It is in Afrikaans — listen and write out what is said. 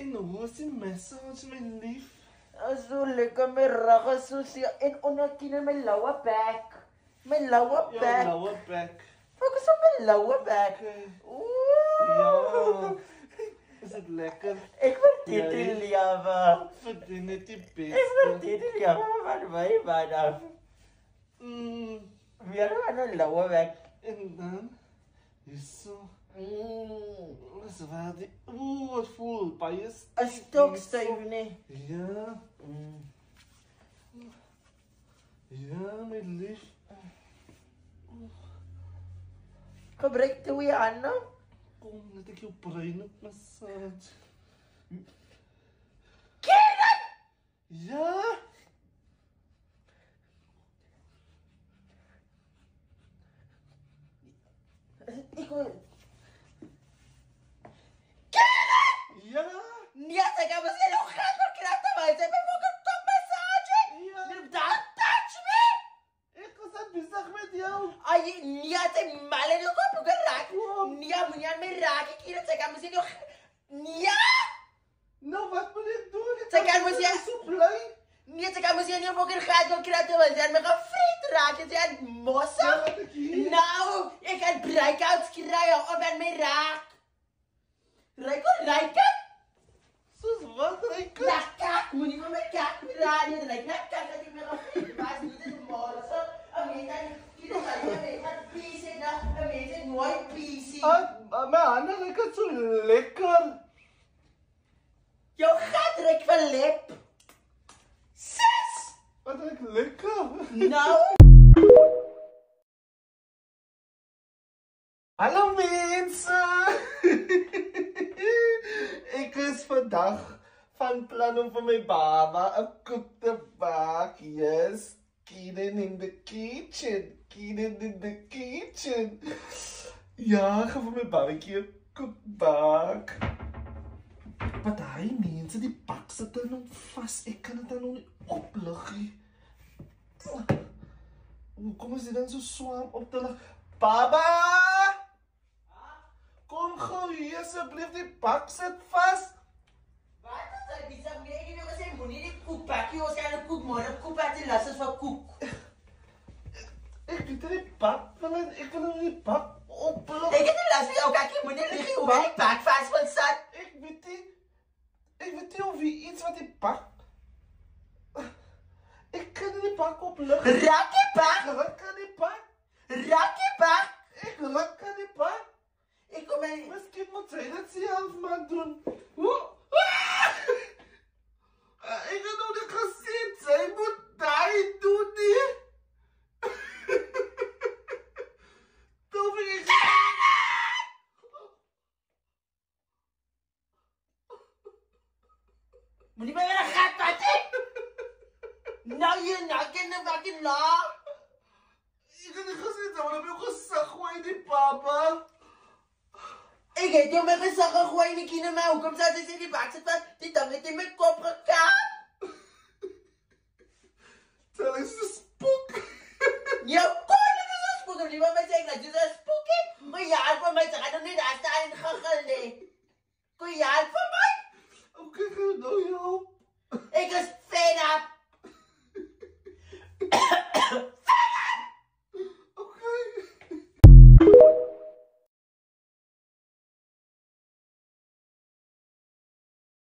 En hoe is die massage, my lief? So lekker my rug is so seer en onderkien in my lower back. My lower Ja, back. lower back. Fokus op my lower back. Okay. Ooh. Ja. Is dit lekker? Ek verdien die lewe. Verdien net die Ek beste. verdien die lewe van my man af. Weer aan 'n lower back. En dan hierso. Dis waar die het voel baie styf. 'n stok styf nie. Ja. Ja, my lief. Gebruik toe jy aan nou. Kom, net ek jou brein op massage. Kieran! Ja. Ek wil Ja. nee, ek het mos nog gaan vir kragte maar jy het my top massage. Ja. Don't touch me. Ek was besig met jou. Ai, nee, jy mal en loop op geraak. Nee, moenie aan my raak. Ek hier ek mos nog nee. Nou wat moet ek doen? Sy kan mos jy so bly. nee, ek mos nie op geraak wil kragte want jy het my gefreet raak. Jy het mossa. Nou, ek het breakouts kry op aan my raak. Ryk. Soos wat ryk? Ja, kak, moenie met my kak raak nie. Ryk, net kak dat jy my gefreet was nie dit môre. So, mens het PC na, mens het nooit PC. My hande lyk so lekker. Jou gat ryk van lip. Sis! Wat ryk lekker. Nou. Hallo mense. Ek is vandag van plan om vir my baba 'n koek te bak. Yes, Keenan in the kitchen. Keenan in the kitchen. Ja, ek gaan vir my babatjie 'n koek bak. Maar daai mense, die bak sit dan nog vas. Ek kan dit dan nog nie oplig nie. Hoekom is dit dan so swaar op te lig? Baba! Kom gou hier asseblief, die bak sit vas. Wat is dit? Dis om jy wil sê moenie die koek bak jy, ons kan 'n koek môre koek wat jy las is vir koek. Ek weet nie bak wil ek wil nie bak oplig. Ek het nie las vir jou kakkie, moenie lieg hoe my bak vas wil sit. Ek weet nie of jy iets wat die bak. Ek kan nie die bak oplig. Rakkie bak, Ek kan nie bak. rakkie bak. Ek kan nie bak. Ek kom my Miskien moet sy dit self maar doen. Ek het nog nie gesien, sy moet daai doen nie. Toefie, moenie my weer 'n gat vat nie. Nou jy nou kan nou wat jy nou. ek het nie gesien, sy wil op jou gesig gooi die papa. Ek het jou my gesig gegooi in die kine maar hoekom sê jy die bak sit wat die ding het in my kop gekap? Sy is 'n spook. Jou kon is 'n spook, nie maar my sê ek dis 'n spookie. Maar ja, vir my sê ek nog nie daar staan gegil nie. Kom jy help vir my?